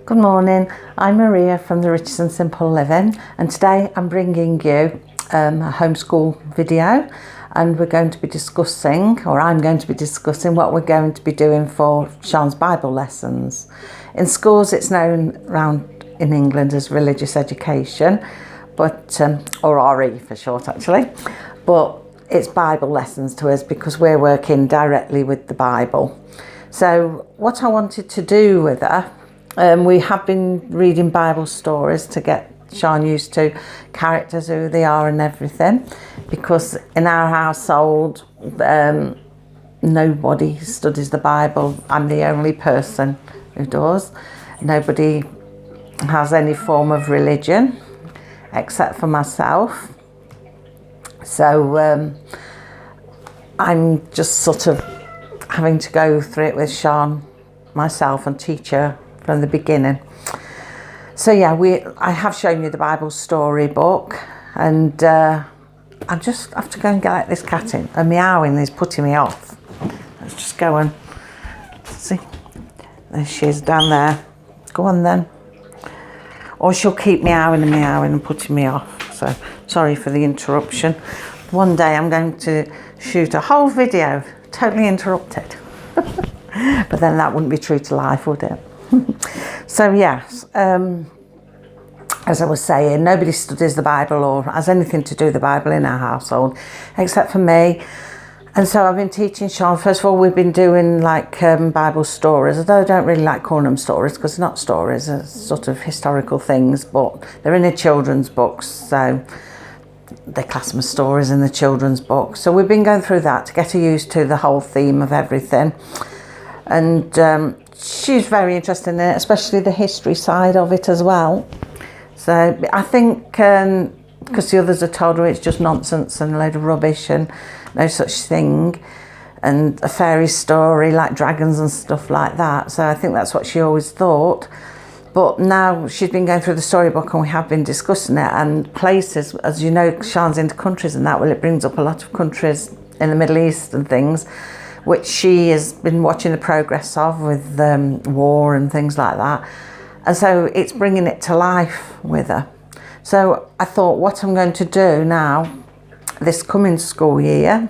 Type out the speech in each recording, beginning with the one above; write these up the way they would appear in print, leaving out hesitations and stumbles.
Good morning, I'm Maria from the Riches and Simple Living, and today I'm bringing you a homeschool video, and we're going to be discussing, or I'm going to be discussing, what we're going to be doing for Sian's Bible lessons. In schools it's known around in England as religious education, but or RE for short actually, but it's Bible lessons to us because we're working directly with the Bible. So what I wanted to do with her, we have been reading Bible stories to get Sian used to characters, who they are and everything, because in our household nobody studies the Bible. I'm the only person who does. Nobody has any form of religion except for myself. So I'm just sort of having to go through it with Sian myself and teach her from the beginning. So yeah, I have shown you the Bible story book, and I just have to go and get this cat in. Her meowing is putting me off. Let's just go and see. There she is down there. Go on then. Or she'll keep meowing and putting me off. So sorry for the interruption. One day I'm going to shoot a whole video totally interrupted. But then that wouldn't be true to life, would it? So yes, as I was saying, nobody studies the Bible or has anything to do with the Bible in our household except for me. And so I've been teaching Sian. First of all, we've been doing like Bible stories, although I don't really like calling them stories because they're not stories, they're sort of historical things, but they're in a children's books, so they class them as stories in the children's book. So we've been going through that to get her used to the whole theme of everything. And she's very interested in it, especially the history side of it as well. So I think because the others have told her it's just nonsense and a load of rubbish and no such thing, and a fairy story like dragons and stuff like that. So I think that's what she always thought. But now she's been going through the storybook and we have been discussing it, and places, as you know, Sian's into countries and that, well, it brings up a lot of countries in the Middle East and things, which she has been watching the progress of with war and things like that. And so it's bringing it to life with her. So I thought what I'm going to do now, this coming school year,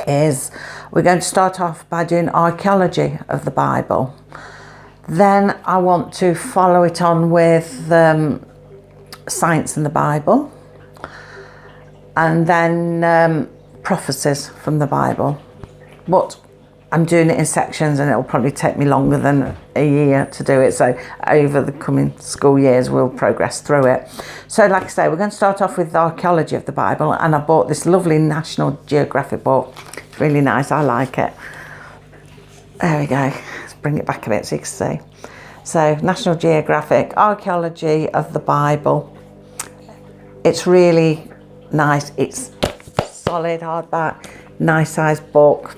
is we're going to start off by doing archaeology of the Bible. Then I want to follow it on with science in the Bible, and then prophecies from the Bible. But I'm doing it in sections and it'll probably take me longer than a year to do it. So over the coming school years, we'll progress through it. So like I say, we're going to start off with the archaeology of the Bible. And I bought this lovely National Geographic book. It's really nice. I like it. There we go. Let's bring it back a bit so you can see. So National Geographic, Archaeology of the Bible. It's really nice. It's solid hardback, nice sized book.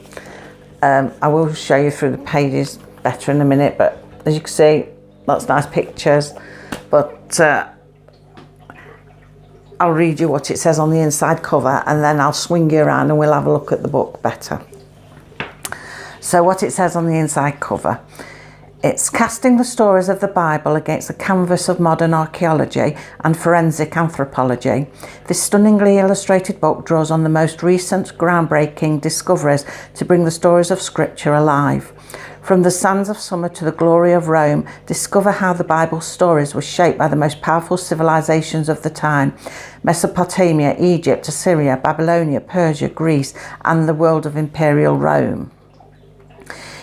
I will show you through the pages better in a minute, but as you can see, lots of nice pictures. But I'll read you what it says on the inside cover, and then I'll swing you around and we'll have a look at the book better. So what it says on the inside cover: it's casting the stories of the Bible against the canvas of modern archaeology and forensic anthropology. This stunningly illustrated book draws on the most recent groundbreaking discoveries to bring the stories of Scripture alive. From the sands of summer to the glory of Rome, discover how the Bible's stories were shaped by the most powerful civilizations of the time: Mesopotamia, Egypt, Assyria, Babylonia, Persia, Greece, and the world of Imperial Rome.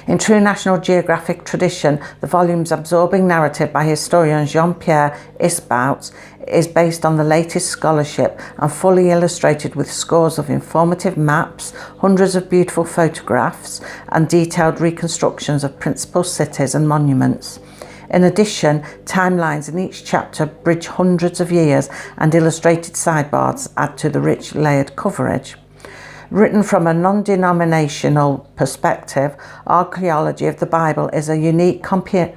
In true National Geographic tradition, the volume's absorbing narrative by historian Jean-Pierre Isbouts is based on the latest scholarship and fully illustrated with scores of informative maps, hundreds of beautiful photographs, and detailed reconstructions of principal cities and monuments. In addition, timelines in each chapter bridge hundreds of years, and illustrated sidebars add to the rich layered coverage. Written from a non-denominational perspective, Archaeology of the Bible is a unique compendium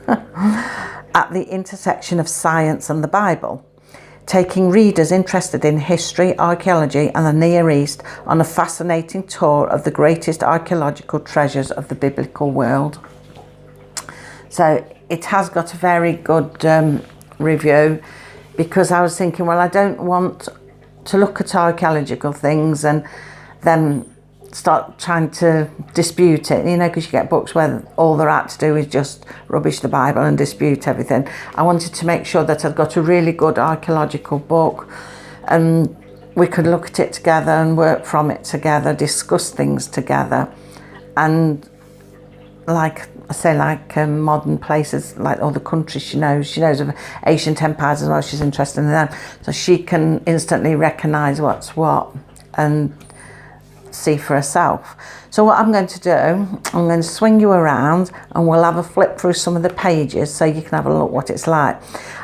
at the intersection of science and the Bible, taking readers interested in history, archaeology and the Near East on a fascinating tour of the greatest archaeological treasures of the biblical world. So it has got a very good review, because I was thinking, well, I don't want to look at archaeological things and then start trying to dispute it, you know, because you get books where all they're at to do is just rubbish the Bible and dispute everything. I wanted to make sure that I'd got a really good archaeological book, and we could look at it together and work from it together, discuss things together. And like I say, like modern places, like other countries she knows of ancient empires as well, she's interested in them. So she can instantly recognise what's what and see for herself. So what I'm going to do, I'm going to swing you around and we'll have a flip through some of the pages so you can have a look what it's like.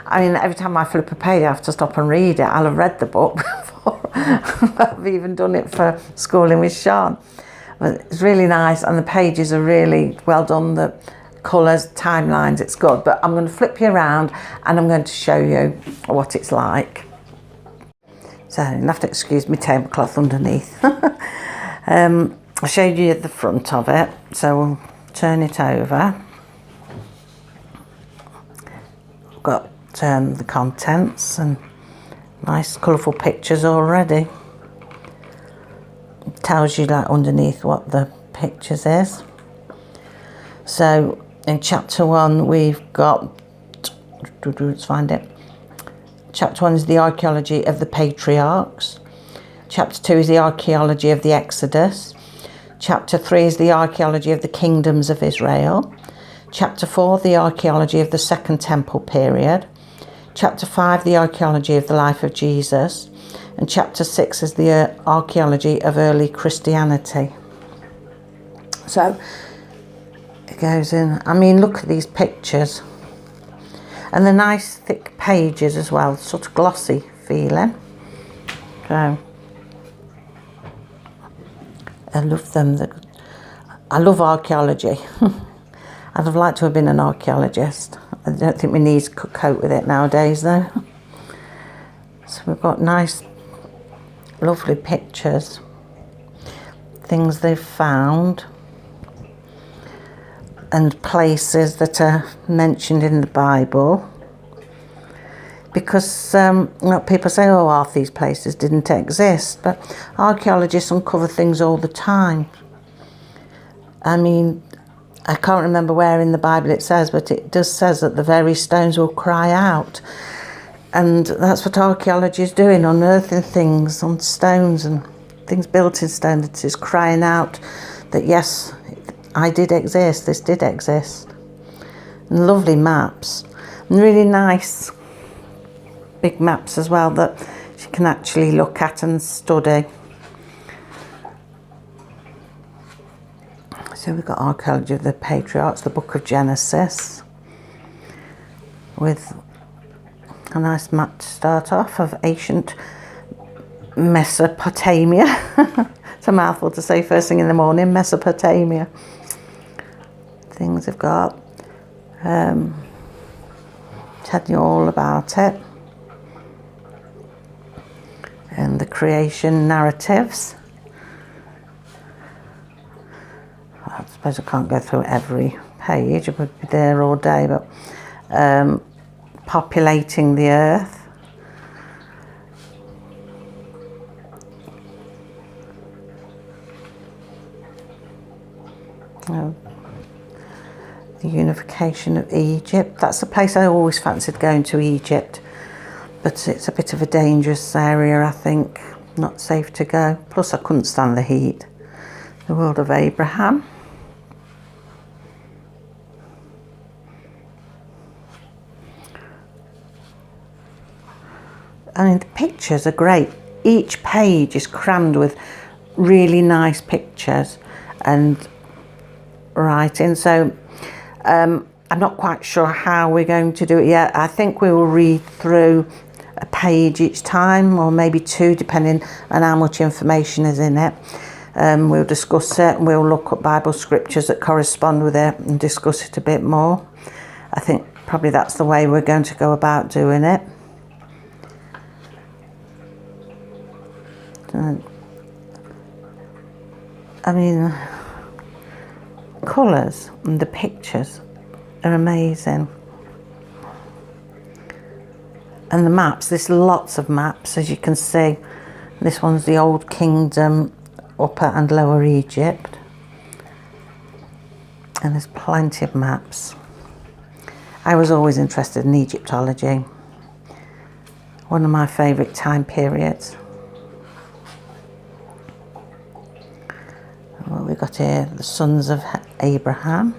I mean, every time I flip a page I have to stop and read it. I'll have read the book before I've even done it for schooling with Sian. But it's really nice, and the pages are really well done, the colours, timelines, it's good. But I'm going to flip you around and I'm going to show you what it's like. So you'll have to excuse me tablecloth underneath. I showed you the front of it, so we'll turn it over. I've got the contents and nice colourful pictures already. It tells you like underneath what the pictures is. So in chapter 1 we've got, let's find it. Chapter 1 is the archaeology of the patriarchs. Chapter 2 is the archaeology of the Exodus. Chapter 3 is the archaeology of the kingdoms of Israel. Chapter 4, the archaeology of the Second Temple period. Chapter 5, the archaeology of the life of Jesus. And chapter 6 is the archaeology of early Christianity. So it goes in. I mean, look at these pictures. And the nice thick pages as well, sort of glossy feeling. So I love them. I love archaeology. I'd have liked to have been an archaeologist. I don't think my knees could cope with it nowadays though. So we've got nice, lovely pictures, things they've found, and places that are mentioned in the Bible. Because people say, oh, half these places didn't exist, but archaeologists uncover things all the time. I mean, I can't remember where in the Bible it says, but it does says that the very stones will cry out. And that's what archaeology is doing, unearthing things on stones and things built in stone that is crying out that yes, I did exist, this did exist. And lovely maps, and really nice big maps as well that you can actually look at and study. So we've got archaeology of the patriarchs, the book of Genesis, with a nice map to start off of ancient Mesopotamia. It's a mouthful to say first thing in the morning, Mesopotamia. Things have got, telling you all about it. And the creation narratives. I suppose I can't go through every page, I would be there all day, but populating the earth. The unification of Egypt. That's a place I always fancied going to, Egypt, but it's a bit of a dangerous area, I think. Not safe to go. Plus I couldn't stand the heat. The world of Abraham. I mean, the pictures are great. Each page is crammed with really nice pictures and writing. So I'm not quite sure how we're going to do it yet. I think we will read through a page each time, or maybe two, depending on how much information is in it. We'll discuss it, and we'll look at Bible scriptures that correspond with it and discuss it a bit more. I think probably that's the way we're going to go about doing it. I mean, colours and the pictures are amazing. And the maps, there's lots of maps, as you can see. This one's the Old Kingdom, Upper and Lower Egypt. And there's plenty of maps. I was always interested in Egyptology. One of my favourite time periods. What we've got here, the sons of Abraham.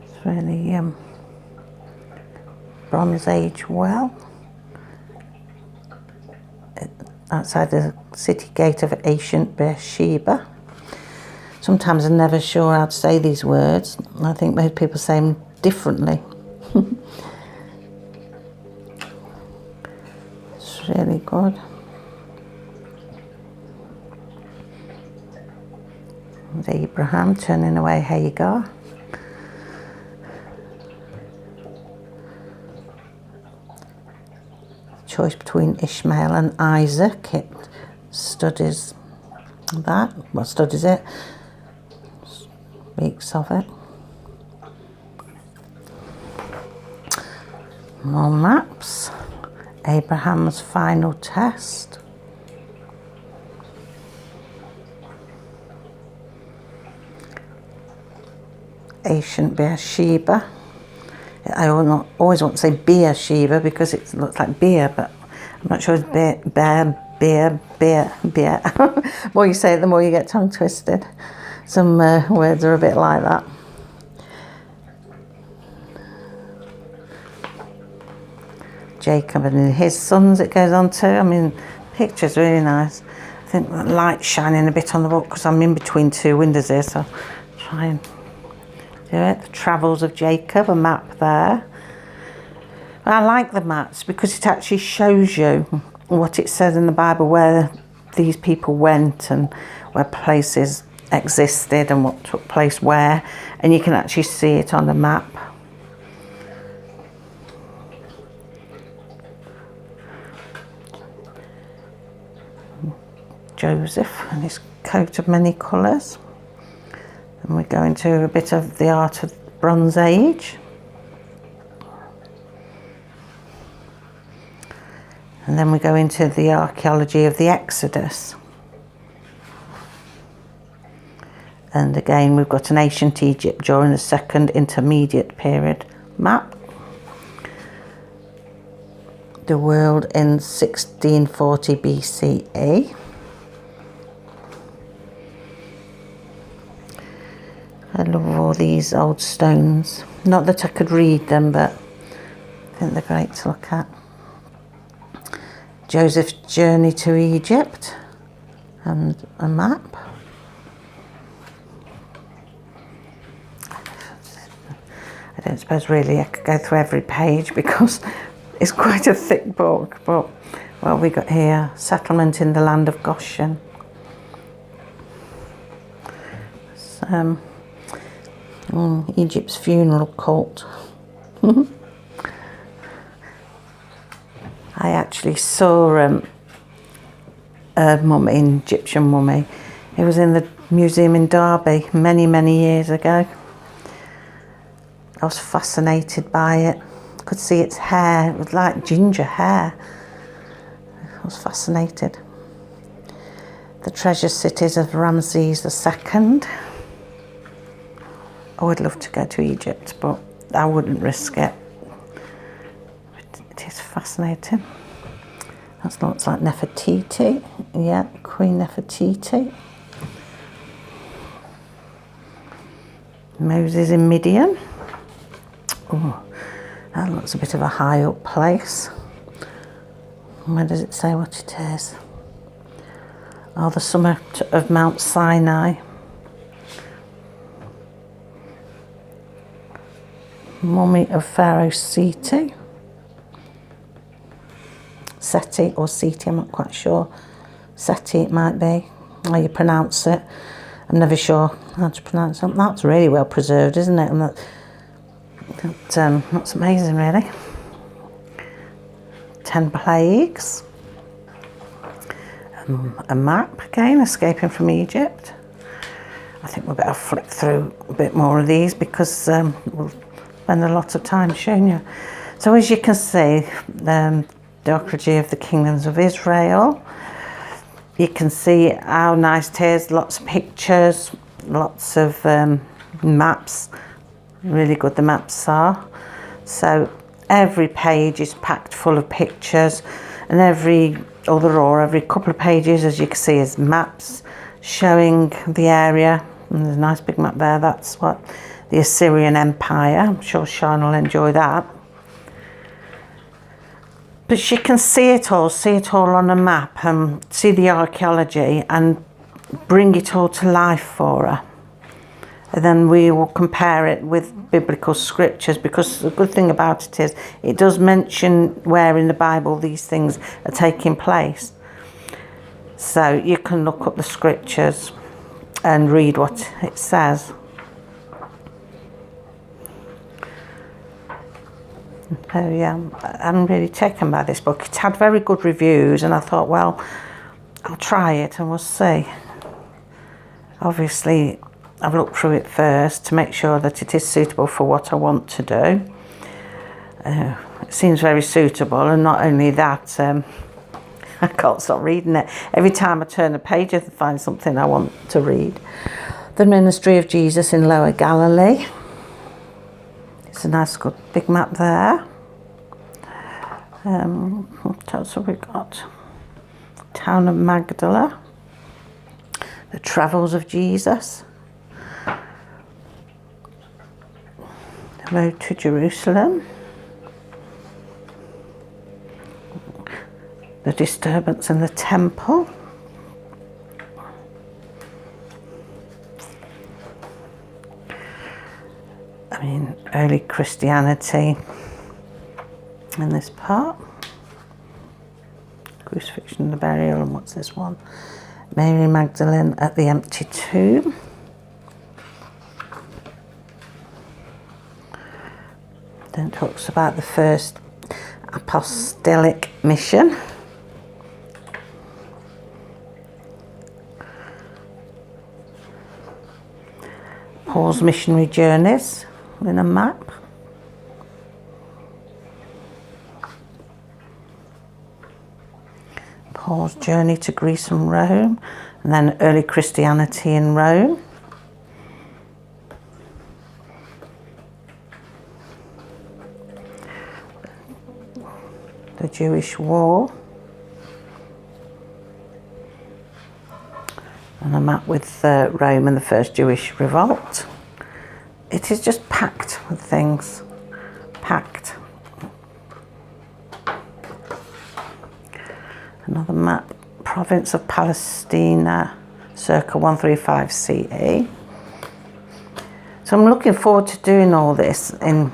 It's really Bronze Age well. Outside the city gate of ancient Beersheba. Sometimes I'm never sure how to say these words. I think most people say them differently. It's really good. There's Abraham turning away Hagar. Choice between Ishmael and Isaac. It studies that. What studies it? Speaks of it. More maps. Abraham's final test. Ancient Beersheba. I always want to say Beersheba because it looks like beer, but I'm not sure it's beer. The more you say it, the more you get tongue twisted. Some words are a bit like that. Jacob and his sons it goes on to. I mean, the picture's really nice. I think the light's shining a bit on the book because I'm in between two windows here, so I'll try and do it. The Travels of Jacob, a map there. I like the maps because it actually shows you what it says in the Bible, where these people went and where places existed and what took place where, and you can actually see it on the map. Joseph and his coat of many colours. And we go into a bit of the art of Bronze Age. And then we go into the archaeology of the Exodus. And again, we've got an ancient Egypt during the Second Intermediate Period map. The world in 1640 BCE. I love all these old stones. Not that I could read them, but I think they're great to look at. Joseph's journey to Egypt and a map. I don't suppose really I could go through every page because it's quite a thick book, but well, we got here, settlement in the land of Goshen. Egypt's funeral cult. I actually saw a mummy, an Egyptian mummy. It was in the museum in Derby many, many years ago. I was fascinated by it. I could see its hair. It was like ginger hair. I was fascinated. The treasure cities of Ramses II. I would love to go to Egypt, but I wouldn't risk it. It is fascinating. That looks like Nefertiti. Yeah, Queen Nefertiti. Moses in Midian. Oh, that looks a bit of a high up place. Where does it say what it is? Oh, the summit of Mount Sinai. Mummy of Pharaoh Seti. Seti or Seti, I'm not quite sure. Seti it might be, how you pronounce it. I'm never sure how to pronounce it. That's really well preserved, isn't it? And that's amazing, really. 10 plagues. A map again, escaping from Egypt. I think we better flick through a bit more of these because we'll spend a lot of time showing you. So as you can see, the archaeology of the kingdoms of Israel. You can see how nice it is, lots of pictures, lots of maps, really good the maps are. So every page is packed full of pictures, and every couple of pages, as you can see, is maps showing the area. And there's a nice big map there, that's what the Assyrian Empire. I'm sure Sian will enjoy that. But she can see it all on a map and see the archaeology and bring it all to life for her. And then we will compare it with biblical scriptures, because the good thing about it is it does mention where in the Bible these things are taking place. So you can look up the scriptures and read what it says. So yeah, I'm really taken by this book. It had very good reviews, and I thought, well, I'll try it and we'll see. Obviously, I've looked through it first to make sure that it is suitable for what I want to do. It seems very suitable, and not only that, I can't stop reading it. Every time I turn a page, I find something I want to read. The ministry of Jesus in Lower Galilee. It's a nice, good big map there. What else have we got? Town of Magdala. The travels of Jesus. The road to Jerusalem. The disturbance in the temple. I mean, early Christianity in this part. Crucifixion, the burial, and what's this one? Mary Magdalene at the empty tomb. Then talks about the first apostolic mission. Paul's missionary journeys in a map. Paul's journey to Greece and Rome, and then early Christianity in Rome. The Jewish War. And a map with Rome and the first Jewish revolt. It is just packed with things. Packed. Another map. Province of Palestina, circa 135 CE. So I'm looking forward to doing all this in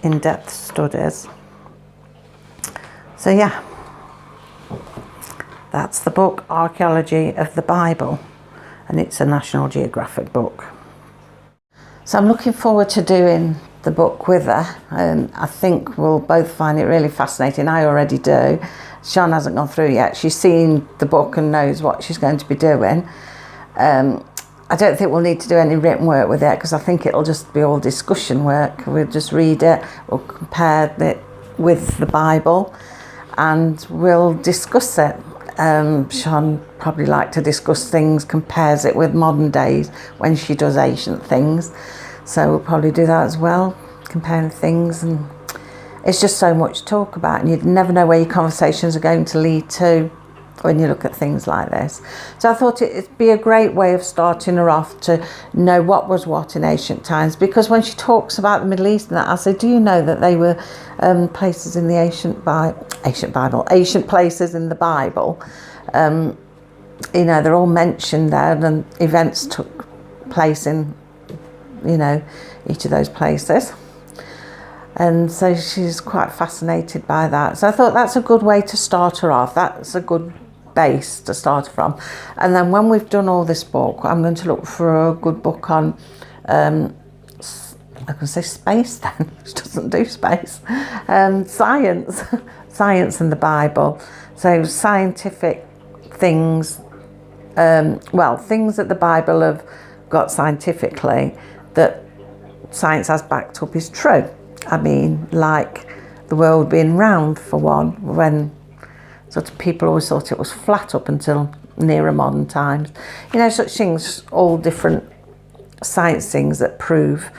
in-depth studies. So yeah, that's the book, Archaeology of the Bible, and it's a National Geographic book. So I'm looking forward to doing the book with her, and I think we'll both find it really fascinating. I already do. Sian hasn't gone through yet. She's seen the book and knows what she's going to be doing. I don't think we'll need to do any written work with it, because I think it'll just be all discussion work. We'll just read it, we'll compare it with the Bible, and we'll discuss it. Sian probably like to discuss things, compares it with modern days when she does ancient things. So we'll probably do that as well, comparing things, and it's just so much to talk about, and you never know where your conversations are going to lead to when you look at things like this. So I thought it'd be a great way of starting her off to know what was what in ancient times, because when she talks about the Middle East and that, I say, do you know that they were places in the ancient places in the Bible? You know, they're all mentioned there, and events took place in, you know, each of those places. And so she's quite fascinated by that. So I thought that's a good way to start her off. That's a good base to start from. And then when we've done all this book, I'm going to look for a good book on, I can say space then, which doesn't do space, science, science and the Bible. So scientific things, things that the Bible have got scientifically that science has backed up is true. I mean, like the world being round, for one, when sort of people always thought it was flat up until nearer modern times. You know, such things, all different science things that prove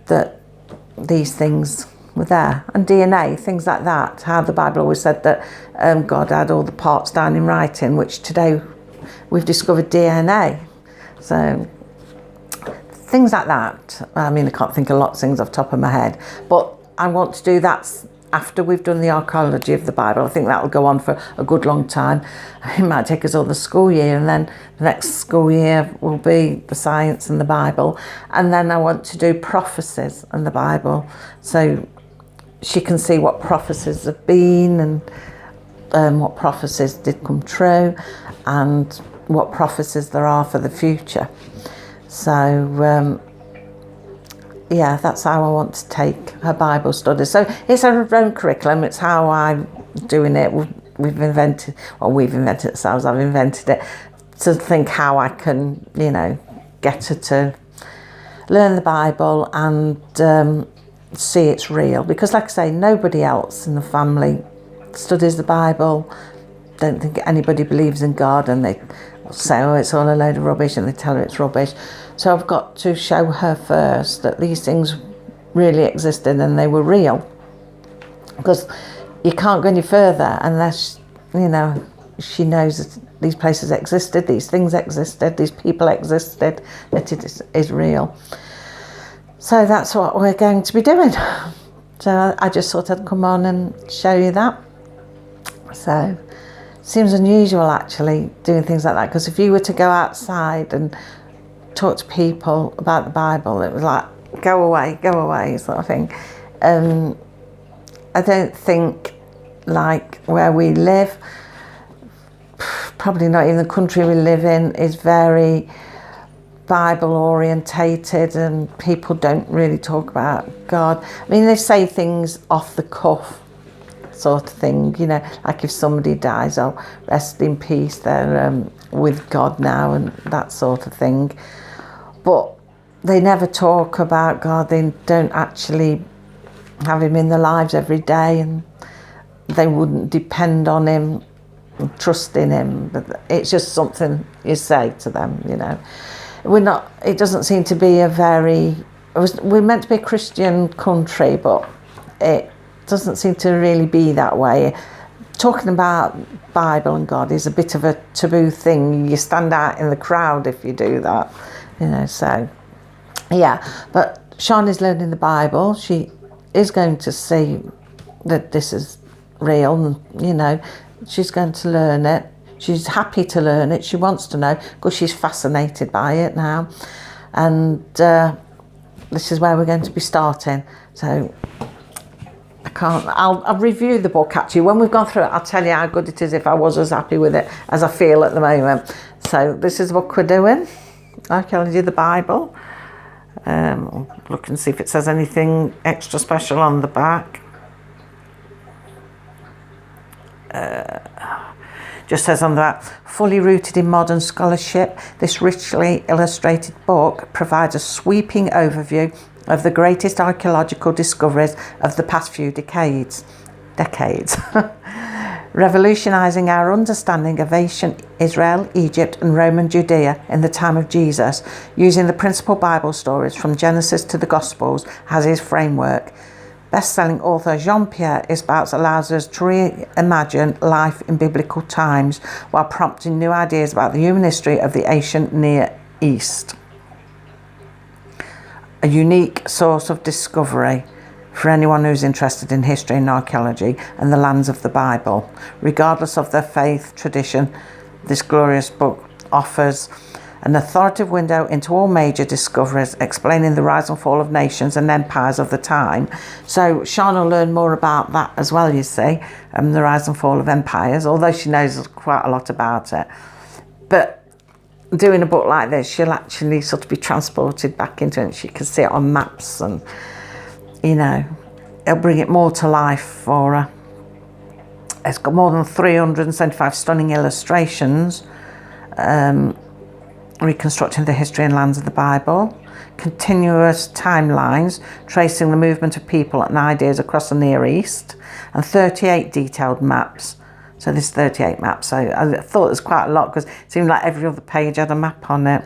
that these things were there. And DNA, things like that, how the Bible always said that God had all the parts down in writing, which today we've discovered DNA. So things like that. I mean, I can't think of lots of things off the top of my head, but I want to do that after we've done the archaeology of the Bible. I think that'll go on for a good long time. It might take us all the school year, and then the next school year will be the science and the Bible. And then I want to do prophecies and the Bible, so she can see what prophecies have been and what prophecies did come true and what prophecies there are for the future. So yeah, that's how I want to take her Bible study. So it's her own curriculum. It's how I'm doing it. We've invented it ourselves. I've invented it to think how I can, you know, get her to learn the Bible and see it's real. Because like I say, nobody else in the family studies the Bible. Don't think anybody believes in God, and they say, oh, it's all a load of rubbish, and they tell her it's rubbish. So I've got to show her first that these things really existed and they were real. Because you can't go any further unless, you know, she knows that these places existed, these things existed, these people existed, that it is real. So that's what we're going to be doing. So I just thought I'd come on and show you that. So it seems unusual actually doing things like that, because if you were to go outside and talk to people about the Bible, it was like, go away sort of thing. I don't think, like where we live, probably not even the country we live in, is very Bible orientated, and people don't really talk about God. I mean, they say things off the cuff sort of thing, you know, like if somebody dies, oh, rest in peace, they're with God now, and that sort of thing. But they never talk about God. They don't actually have him in their lives every day, and they wouldn't depend on him and trust in him. But it's just something you say to them, you know. It doesn't seem to be we're meant to be a Christian country, but it doesn't seem to really be that way. Talking about Bible and God is a bit of a taboo thing. You stand out in the crowd if you do that. You know, so yeah, but Sian is learning the Bible. She is going to see that this is real, and you know, she's going to learn it. She's happy to learn it. She wants to know because she's fascinated by it now, and this is where we're going to be starting. So I'll review the book actually when we've gone through it. I'll tell you how good it is if I was as happy with it as I feel at the moment. So this is the book we're doing. Archaeology of the Bible. Look and see if it says anything extra special on the back. Just says on that, fully rooted in modern scholarship, this richly illustrated book provides a sweeping overview of the greatest archaeological discoveries of the past few decades. Revolutionising our understanding of ancient Israel, Egypt and Roman Judea in the time of Jesus, using the principal Bible stories from Genesis to the Gospels as his framework. Best-selling author Jean-Pierre Isbouts allows us to reimagine life in biblical times while prompting new ideas about the human history of the ancient Near East. A unique source of discovery for anyone who's interested in history and archaeology and the lands of the Bible. Regardless of their faith, tradition, this glorious book offers an authoritative window into all major discoveries, explaining the rise and fall of nations and empires of the time. So Sian will learn more about that as well, you see, the rise and fall of empires, although she knows quite a lot about it. But doing a book like this, she'll actually sort of be transported back into it. She can see it on maps, and you know, it'll bring it more to life for her. It's got more than 375 stunning illustrations reconstructing the history and lands of the Bible, continuous timelines tracing the movement of people and ideas across the Near East, and 38 detailed maps. So there's 38 maps. So I thought it was quite a lot because it seemed like every other page had a map on it.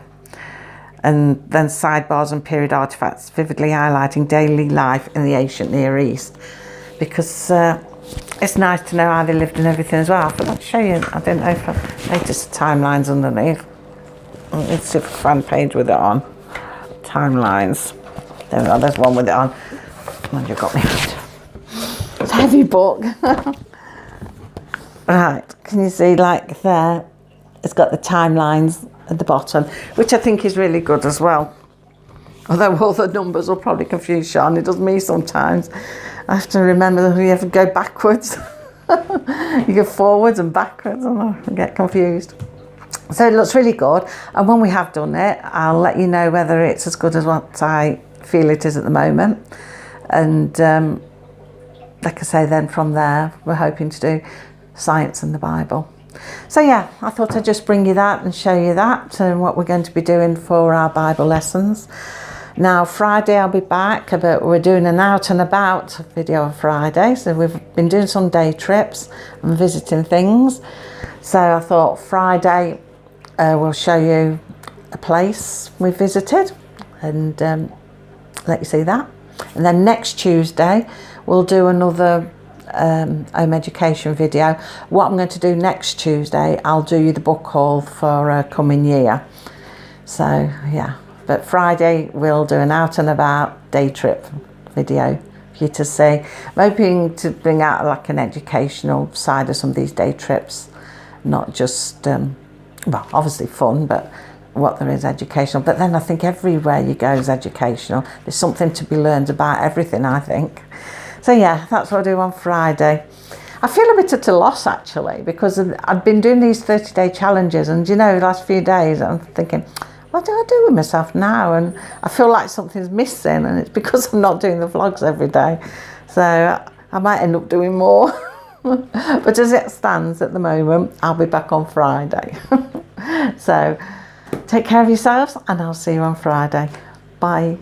And then sidebars and period artifacts vividly highlighting daily life in the ancient Near East, because it's nice to know how they lived and everything as well. I forgot to show you. I didn't know if I noticed the timelines underneath. Let's see if I find a page with it on. Timelines. There we go, there's one with it on. And you got me. It's a heavy book. Right, can you see, like there, it's got the timelines at the bottom, which I think is really good as well. Although all the numbers will probably confuse Sian. It does me sometimes. I have to remember that you have to go backwards. You go forwards and backwards, and I get confused. So it looks really good, and when we have done it, I'll let you know whether it's as good as what I feel it is at the moment. And like I say, then from there we're hoping to do science and the Bible. So yeah, I thought I'd just bring you that and show you that and what we're going to be doing for our Bible lessons. Now Friday I'll be back, but we're doing an out and about video on Friday. So we've been doing some day trips and visiting things. So I thought Friday we'll show you a place we visited and let you see that. And then next Tuesday we'll do another home education video. What I'm going to do next Tuesday, I'll do you the book haul for coming year. So yeah, but Friday we'll do an out and about day trip video for you to see. I'm hoping to bring out like an educational side of some of these day trips, not just well, obviously fun, but what there is educational. But then I think everywhere you go is educational. There's something to be learned about everything, I think. So yeah, that's what I do on Friday. I feel a bit at a loss actually, because I've been doing these 30-day challenges, and you know, the last few days I'm thinking, what do I do with myself now? And I feel like something's missing, and it's because I'm not doing the vlogs every day. So I might end up doing more. But as it stands at the moment, I'll be back on Friday. So take care of yourselves, and I'll see you on Friday. Bye.